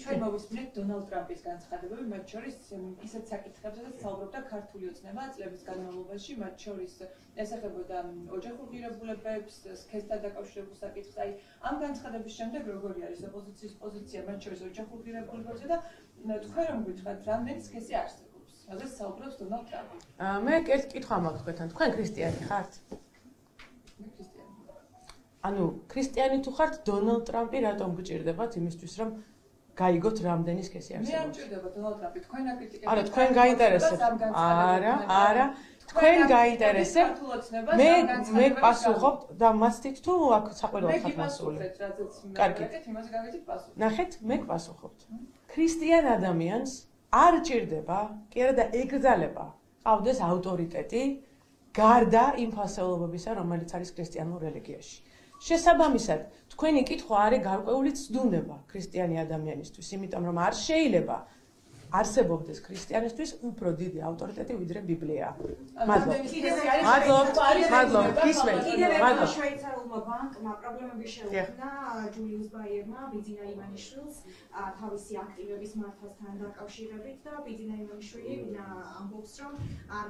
ჩვენ მოვისმინეთ დონალდ ტრამპის განცხადებები, მათ შორის ისეთ საკითხებზეც საუბრობდა ქართული ოცნება წლების განმავლობაში, მათ შორის ესახებოდა ოჯახურ ღირებულებებს, სქესთან დაკავშირებულ საკითხს. აი, ამ განცხადების შემდეგ როგორი არის ოპოზიციის პოზიცია მათ შორის ოჯახურ ღირებულებებზე და თქვენ რომ გითხრათ, რამდენი სქესი არსებობს? რადგან საუბრობს დონალდ ტრამპი. მე ერთ კითხვა მაქვს თქვენთან. თქვენ ქრისტიანი ხართ? მე ქრისტიანი. ანუ ქრისტიანი თუ ხართ, დონალდ ტრამპი რატომ გჭირდებათ იმისთვის, რომ გაიგოთ რამდენი სქესი არსებობს? მე არ მჭირდება დონალდ ტრამპი, თქვენ აკრიტიკებთ. არა, თქვენ გაინტერესებთ. არა. თქვენ გაინტერესებთ. მე პასუხობთ და მასთით თუ აქ საყურებლად ხართ მასული. კარგი. იმაზე გაგეთით პასუხი. ნახეთ, მე გპასუხობთ. ქრისტიან ადამიანს არ ჭირდება, კი არა და ეკრძალება, ყავდეს ავტორიტეტი გარდა იმ ფასეულობებისა, რომელიც არის ქრისტიანულ რელიგიაში. შესაბამისად, თქვენი კითხვა არის გარკვეული ცდუნება ქრისტიანი ადამიანისთვის, იმიტომ რომ არ შეიძლება არსებობდეს ქრისტიანისთვის უფრო დიდი ავტორიტეტი ვიდრე ბიბლია. მადლობთ. გისმენთ. კიდევ შვეიცარიულმა ბანკმა პრობლემები შეუქმნა ჯულიუს ბაიერმა ბიძინა ივანიშვილს თავისი აქტივების მართვასთან დაკავშირებით და ბიძინა ივანიშვილი ამბობს, რომ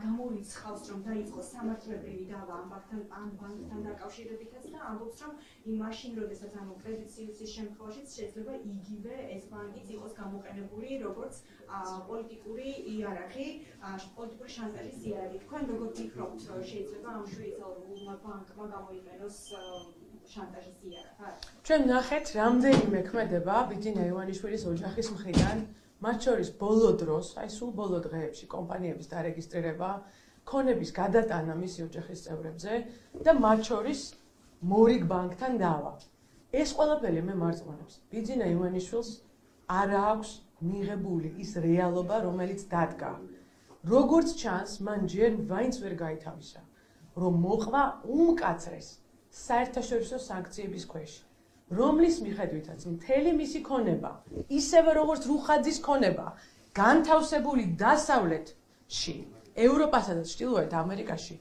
გამოიცხავს, რომ დაიწყოს სამართლებრივი დავა ამ ბანკთან დაკავშირებითაც და ამბობს, რომ იმაშინ, როდესაც კრედიტ სიუსის შემთხვევაშიც შეიძლება იგივე ეს ბანკიც იყოს გამოყენებული როგორც პოლიტიკური იარაღი, პოლიტიკური შანტაჟის იარაღი. თქვენ როგორ ფიქრობთ, შეიძლება ამ შვეიცარიულმა ბანკმა გამოიყენოს შანტაჟის იარაღი? ჩვენ ნახეთ, რამდენიმე ქმედება ბიძინა ივანიშვილის ოჯახის მხრიდან, მათ შორის ბოლო დროს, აი სულ ბოლო დღეებში კომპანიების დარეგისტრირება, ქონების გადატანა მისი ოჯახის წევრებზე და მათ შორის მორიგ ბანკთან დავა. ეს ყველაფერი მე მარწმუნებს. ბიძინა ივანიშვილს არ აქვს მიღებული ის რეალობა, რომელიც დადგა. როგორც ჩანს, მან ჯერ ვაინც ვერ გაითავისა, რომ მოყვა უმკაცრეს საერთაშორისო სანქციების ქვეშ, რომლის მიხედვითაც მთელი მისი ქონება, ისევე როგორც რუხაძის ქონება, განთავსებული დასავლეთში, ევროპასა და ჩრდილოეთ ამერიკაში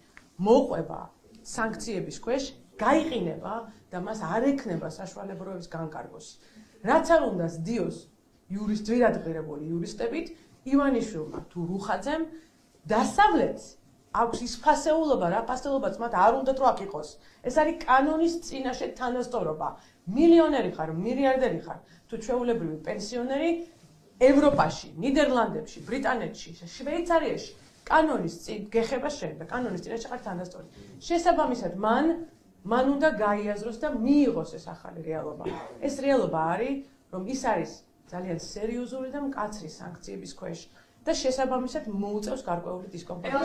მოყვება სანქციების ქვეშ, გაიყინება და მას არ ექნება საშუალებროების განკარგოს. რაც არ უნდა სდიოს ძვირადღირებული იურისტებით, ივანიშვილმა თუ რუხაძემ დასავლეთს აქვს ის ფასეულობა, რა ფასეულობაც მათ არ უნდათ რომ აქ იყოს. ეს არის კანონის წინაშე თანასწორობა. მილიონერი ხარ, მილიარდერი ხარ, თუ ჩვეულებრივი პენსიონერი ევროპაში, ნიდერლანდებში, ბრიტანეთში, შვეიცარიაში კანონის წინ გეხება შენ და კანონის წინაშე ხარ თანასწორი. შესაბამისად, მან უნდა გაიაზროს და მიიღოს ეს ახალი რეალობა. ეს რეალობა არის, რომ ის არის ძალიან სერიოზული და მკაცრი სანქციების ქვეშ და შესაბამისად მოუწევს გარკვეული დისკომფორტი.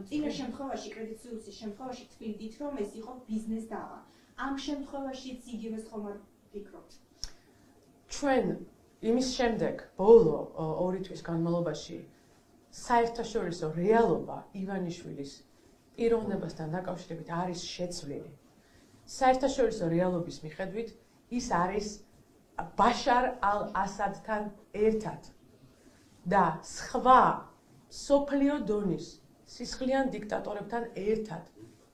წინა შემთხვევაში კრედიტ სუისის შემთხვევაში თქვით, რომ ეს იყო ბიზნეს დავა. ამ შემთხვევაშიც იგივეს ხომ არ ფიქრობთ? ჩვენ იმის შემდეგ ბოლო 2 თვის განმავლობაში საერთაშორისო რეალობა ივანიშვილის პიროვნებასთან დაკავშირებით არის შეცვლილი. საერთაშორისო რეალობის მიხედვით ის არის ბაშარ ალ-ასადთან ერთად და სხვა სოფლიო დონის სისხლიან დიქტატორებთან ერთად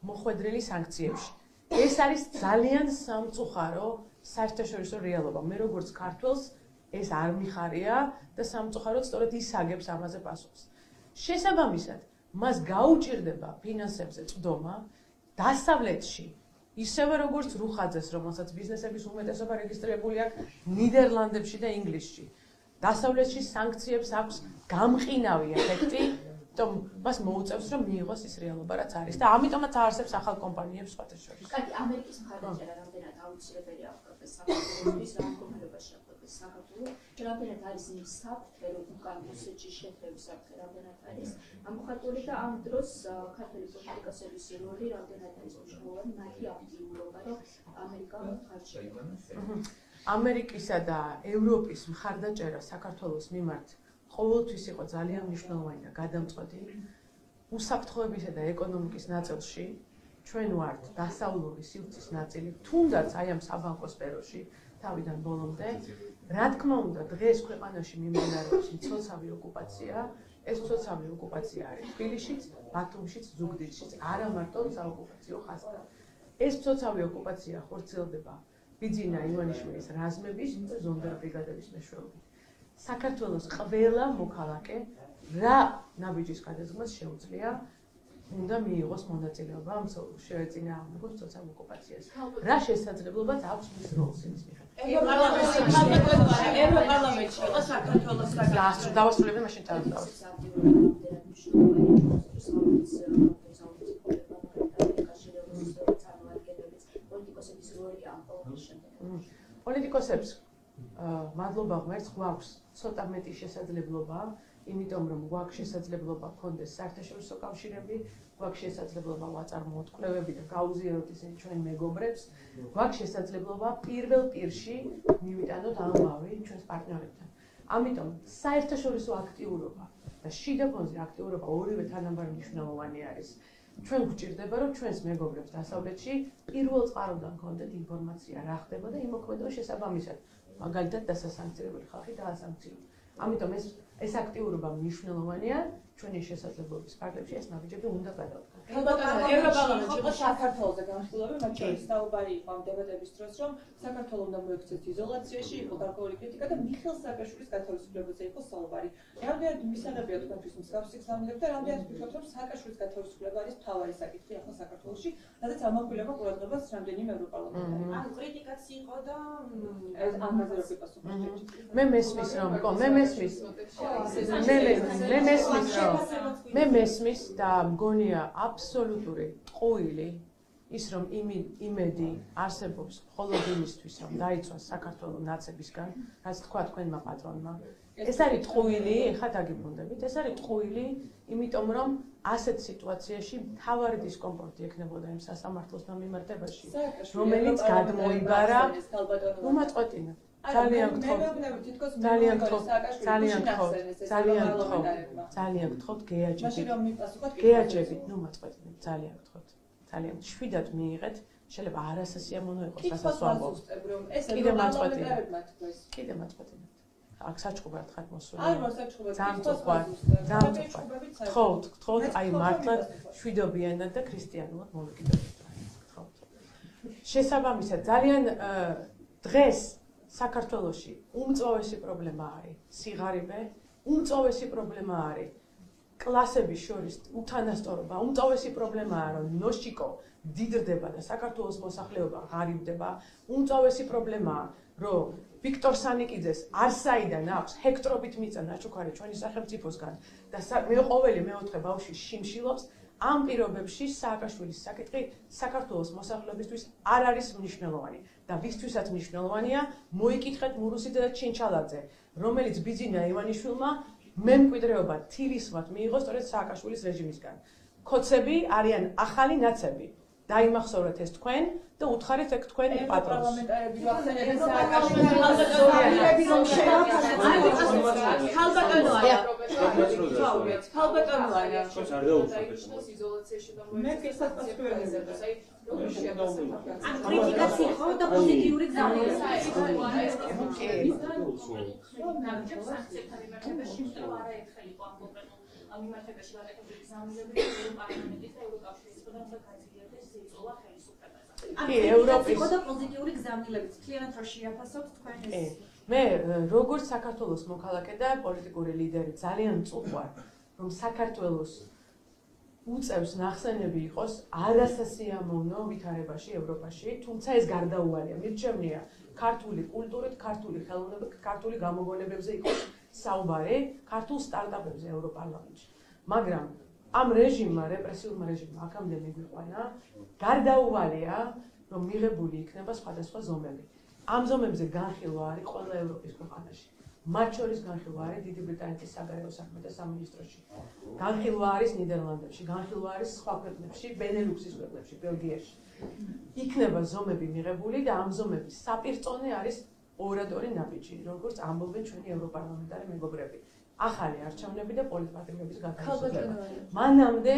მოხვედრილი სანქციებში. ეს არის ძალიან სამწუხარო საერთაშორისო რეალობა. მე როგორც ქართველს ეს არ მიხარია და სამწუხაროდ სწორედ ის აგებს ამაზე პასუხს. შესაბამისად, მას გაუჭირდება ფინანსებზე წვდომა დასავლეთში, ისევე როგორც რუხაძეს, რომელსაც ბიზნესების უმეტესობა რეგისტრირებული აქვს ნიდერლანდებში და ინგლისში. დასავლეთში სანქციებს აქვს გამყინავი ეფექტი, რომ მას მოუწევს რომ მიიღოს ის რეალობა, რაც არის და ამიტომაც არსებს ახალ კომპანიებს სხვათა შორის. კარგი, ამერიკის მხარდაჭერა რამდენად აუცილებელი აღწევს საქართველოს რა მდგომარეობაში აღწევს საქართველოს? რამდენად არის იმ საფრთხე, რომ უკან რუსეთში შეთრევის საფრთხე რამდენად არის? ამოხატული და ამ დროს ქართული პოლიტიკოსების როლი რამდენად არის მნიშვნელოვანი მათი აქტიურობა, რომ ამერიკა მხარჩევა. ამერიკისა და ევროპის მხარდაჭერა საქართველოს მიმართ ყოველთვის იყო ძალიან მნიშვნელოვანი და გადამწყვეტი უსაფრთხოებისა და ეკონომიკის ნაწილში ჩვენ ვართ დასავლური სივრცის ნაწილი, თუნდაც აი ამ საბანკო სფეროში თავიდან ბოლომდე. რა თქმა უნდა, დღეს ქვეყანაში მიმდინარეობს მცოცავი ოკუპაცია. ეს მცოცავი ოკუპაცია არის თბილისშიც, ბათუმშიც, ზუგდიდშიც, არა მარტო საოკუპაციო ხაზთან. ეს მცოცავი ოკუპაცია ხორციელდება ბიძინა ივანიშვილის რაზმების და ზონდარ ბრიგადების მეშვეობით. საქართველოს ყველა მოქალაქე რა ნაბიჯის გადაზღმას შეუძლია უნდა მიიღოს მონაწილეობა ამ შეეწინააღმდეგოს მცოცავ ოკუპაციას. რა შესაძლებლობაც აქვს მის როლს იმის მიხედვით. ევროპარლამენტში იყო საქართველოს საკითხი. დავასრულებდი მაშინ თავდავს. პოლიტიკოსებს მადლობა ღმერთს გვაქვს ცოტა მეტი შესაძლებლობა, იმიტომ რომ გვაქვს შესაძლებლობა გქონდეს საერთაშორისო კავშირები, გვაქვს შესაძლებლობა ვაწარმოოთ კვლევები და გაუზიაროთ ისინი ჩვენ მეგობრებს, გვაქვს შესაძლებლობა პირველ პირში მივიტანოთ ამბავი ჩვენს პარტნიორებთან. ამიტომ საერთაშორისო აქტიურობა და შიდა ფონზე აქტიურობა ორივე თანაბარი მნიშვნელოვანი არის. ჩვენ გვჭირდება რომ ჩვენს მეგობრებს დასავლეთში პირველ წყაროდან გქონდეთ ინფორმაცია რა ხდება და იმოქმედოს შესაბამისად. მაგალითად დასასანქცირებელი ხალხი დაასანქციოთ. ამიტომ ეს აქტიურობა მნიშვნელოვანია ჩვენი შესაძლებლობის ფარგლებში ეს ნაბიჯები უნდა გადავდგან. ევროპარლამენტში იყო საქართველოზე განხილვები, მათ შორის საუბარი იყო ამ დებატების დროს, რომ საქართველო უნდა მოექცეს იზოლაციაში, იყო გარკვეული კრიტიკა და მიხეილ სააკაშვილის გათავისუფლებაზე იყო საუბარი. რამდენად მისაღებია თქვენთვის მსგავსი გზავნილები და რამდენად ვფიქრობთ, რომ სააკაშვილის გათავისუფლება არის მთავარი საკითხი ახლა საქართველოში, რადგან ამაყვილება ყურადღებას რამდენიმე ევროპარლამენტარი. ანუ კრიტიკაც იყო და ამაზე რო გიპასუხებთ. მე მესმის რომ მე მესმის და მგონია აბსოლუტური ტყუილი ის რომ იმედი არსებობს მხოლოდ იმისთვის რომ დაიცვას საქართველოს ნაცებისგან, რაც თქვა თქვენმა პატრონმა. ეს არის ტყუილი, ეხლა დაგიბრუნდებით, ეს არის ტყუილი, იმიტომ რომ ასეთ სიტუაციაში მთავარი დისკომფორტი ექნებოდა იმ სასამართლოს მიმართებაში, რომელიც გადმოიბარა უმაწყვეტინა. ძალიან გთხოვთ გეაჯებით, ნუ მაწყვეტინეთ, ძალიან გთხოვთ. ძალიან შვიდად მიიღეთ, შეიძლება არასასიამოვნო იყოს, რასაც ვამბობ. კიდე მაწყვეტინეთ. აქ საჩხუბად ხარ მოსული. ძალიან გთხოვთ, აი მართლაც შვიდობიანად და ქრისტიანულად მოვეკიდოთ. გთხოვთ. შესაბამისად, ძალიან დღეს საქართველოში უმწვავესი პრობლემა არის სიღარიბე, უმწვავესი პრობლემა არის კლასების შორის უთანასწორობა, უმწვავესი პრობლემაა რომ ნოშიკო დიდდება და საქართველოს მოსახლეობა ღარიბდება, უმწვავესი პრობლემაა რომ ვიქტორ სანიკიძეს არსაიდან აქვს ჰექტრობით მიწა ნაჩუქარი ჩვენი სახელმწიფოსგან და მე ყოველი მეოთხე ბავშვი შიმშილობს. ამ პირობებში სააკაშვილის საკითხი საქართველოს მოსახლეობისთვის არ არის მნიშვნელოვანი და ვისთვისაც მნიშვნელოვანია მოიკითხეთ მურუსიძე და ჩინჩალაძე, რომელიც ბიძინა ივანიშვილმა მემკვიდრეობა თილისმად მიიღო სწორედ სააკაშვილის რეჟიმისგან. ქოცები არიან ახალი ნაცები. დაიმახსოვრეთ ეს თქვენ და უთხარით ეგ თქვენ პატრონს. კრიტიკაც იყო და პოზიტიური გზავნილება. მიმართებაში ვაკეთებდი გზავნილები ევროპარლამენტის და ევროკავშირის და განცდილებდეს სიწოლა ხელისუფლებაზე. ევროპის და პოზიტიური გზავნილებით მთლიანად რო შეაფასოთ თქვენ ეს. მე როგორც საქართველოს მოქალაქე და პოლიტიკური ლიდერი ძალიან მწუხვარ, რომ საქართველოს უწევს ნახსენები იყოს არასასიამოვნო ვითარებაში ევროპაში, თუმცა ეს გარდაუვალია. მირჩევნია ქართული კულტურით, ქართული ხელოვნებით, ქართული გამოგონებებზე იყოს საუბარი, ქართულ სტარტაპებზე ევროპარლამენტში. მაგრამ ამ რეჟიმმა, რეპრესიულმა რეჟიმმა აქამდე მიგვიყვანა, გარდაუვალია, რომ მიღებული იქნება სხვადასხვა ზომები. ამ ზომებზე განხილვა არის ყველა ევროპის ქვეყანაში. მათ შორის განხილვა არის დიდი ბრიტანეთის საგარეო საქმეთა სამინისტროში. განხილვა არის ნიდერლანდებში, განხილვა არის სხვა ქვეყნებში, ბენელუქსის ქვეყნებში, ბელგიაში. იქნება ზომები მიღებული და ამ ზომების საპირწონე არის ორადორი ნაბიჯი, როგორც ამბობენ ჩვენი ევროპარლამენტარი მეგობრები. ახალი არჩევნები და პოლიტპატრიოტების გათავისუფლება. მანამდე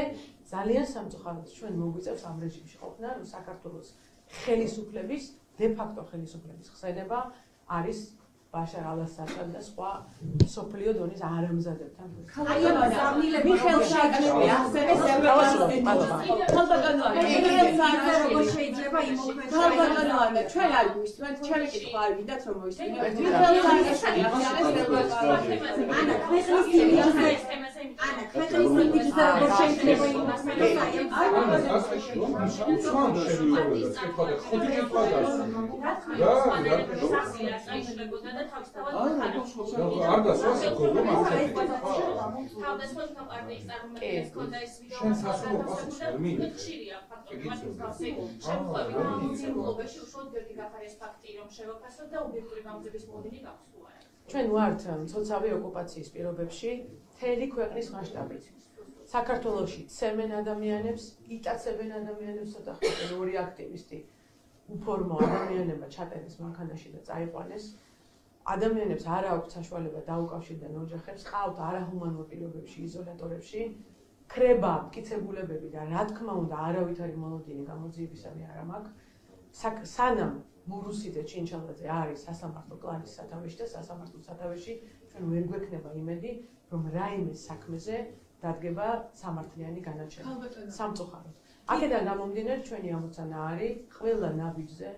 ძალიან სამწუხაროდ ჩვენ მოგვიწევს ამ რეჟიმში ყოფნა, რომ საქართველოს ხელისუფლების დე-ფაქტო ხელისუფლების ხსენება არის ბაშარ ალ-ასადთან და სხვა სოფლიო დონის არამზადებთან. აი ამ ზამილები მიხეილ სააკაშვილი ახსენეს როგორ შეიძლება იმოქმედოს. ხალხოგანოა ჩვენ არ გვისმენთ, ჩემი კითხვა არ გინდათ რომ მოისმინოთ. მიხეილ სააკაშვილი ახსენეს ანა ქვეყნის იმიჯზე ანა ქვეყნის იმიჯზე როგორ შეიძლება იმოქმედოს თავდასხმის პარტიის წარმომადგენლებს ქონდა ეს ვიდეო ხშირია ფაქტობრივად შემთხვევით ცირკულობაში უშუალოდ გერგი გახარიას ფაქტი რომ შევაფასოთ და ობიექტური გამგზების მოდინი გაქვს თუ არა. ჩვენ ვართ მცოცავი ოკუპაციის პირობებში მთელი ქვეყნის მასშტაბით. საქართველოში ცემენ ადამიანებს, იტაცებენ ადამიანებს, ცოტა ხანი ორი აქტივისტი უფორმო ადამიანებმა ჩატენეს მანქანაში და წაიყვანეს. ადამიანებს არ აქვს საშუალება დაუკავშირდნენ ოჯახებს, ყავთ არაჰუმანურ პირობებში, იზოლატორებში, ქრება მტკიცებულებები და რა თქმა უნდა არავითარი მოლოდინი გამოძიებისამე არ მაქვს. სანამ მურუსიძე ჩინჩალაძე არის სასამართლო კლანის სათავეში და სასამართლო სათავეში ჩვენ ვერ გვექნება იმედი, რომ რაიმე საქმეზე დადგება სამართლიანი განაჩენი. სამწუხაროდ. აქედან გამომდინარე ჩვენი ამოცანა არის ყველა ნაბიჯზე,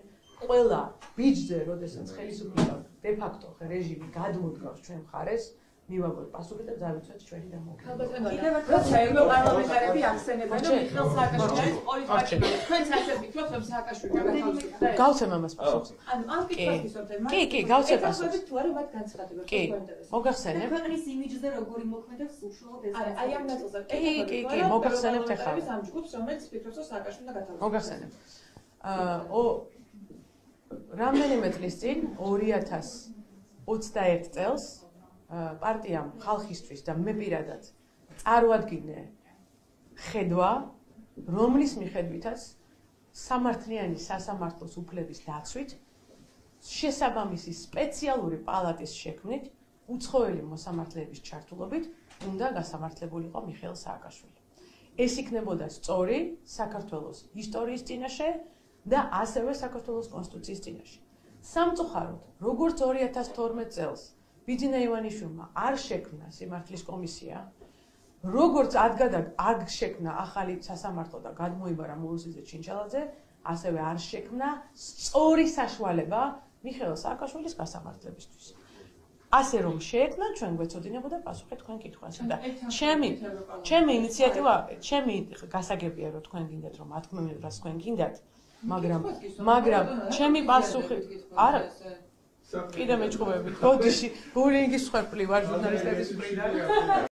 ყველა ბიჯზე, როდესაც ხელისუფლება დე-ფაქტო რეჟიმი გადმოდგავს ჩვენ მხარეს, მივაგოთ პასუხი და დავიცვათ ჩვენი დამოუკიდებლობა. კიდევ ერთხელ ევროპარლამენტარები ახსენებენ, რომ მიხეილ სააკაშვილი არის პოლიტპატრიოტი. თქვენც ასე ვფიქრობთ, რომ სააკაშვილი გათავისუფლდა? გავცემ ამას პასუხს. ანუ ამ კითხვას ვისურვებთ, კი, გავცემ პასუხს. თუ არა მათ განცხადება მოგახსენებთ? ქვეყნის იმიჯზე როგორ იმოქმედოს უშუალოდ ეს. აი ამ ნაწილზე კი, მოგახსენებთ ახლა. ამ ჯგუფს, რომელიც ფიქრობს, რომ სააკაშვილი გათავისუფლდა. მოგახსენებთ. რამდენიმე წლის წინ 2021 წელს პარტიამ ხალხისთვის და მე პირადად წარვადგინე ხედვა, რომლის მიხედვითაც სამართლიანი სასამართლოს უფლების დაცვით შესაბამისი სპეციალური პალატის შექმნით უცხოელი მოსამართლეების ჩართულობით უნდა გასამართლებულიყო მიხეილ სააკაშვილი. ეს იქნებოდა სწორი საქართველოს ისტორიის წინაშე და ასევე საქართველოს კონსტიტუციის წინაშე. სამწუხაროდ, როგორც 2012 წელს ბიძინა ივანიშვილმა არ შექმნა სიმართლის კომისია, როგორც არ შექმნა ახალი სასამართლო და გადმოიბარა მურუსიძე ჩინჩალაძე, ასევე არ შექმნა სწორი საშუალება მიხეილ სააკაშვილის გასამართლებისთვის. ასე რომ შეექმნა, ჩვენ გვეცოდინებოდა პასუხი თქვენ კითხვაზე და ჩემი ინიციატივა, ჩემი გასაგებია რომ თქვენ გინდათ რომ ათქმევინოთ რაც თქვენ გინდათ, მაგრამ ჩემი პასუხი არა კიდე მეჭუბებით, ბოდიში, ბულინგის ხვეპლი ვარ ჟურნალისტების მხრიდან.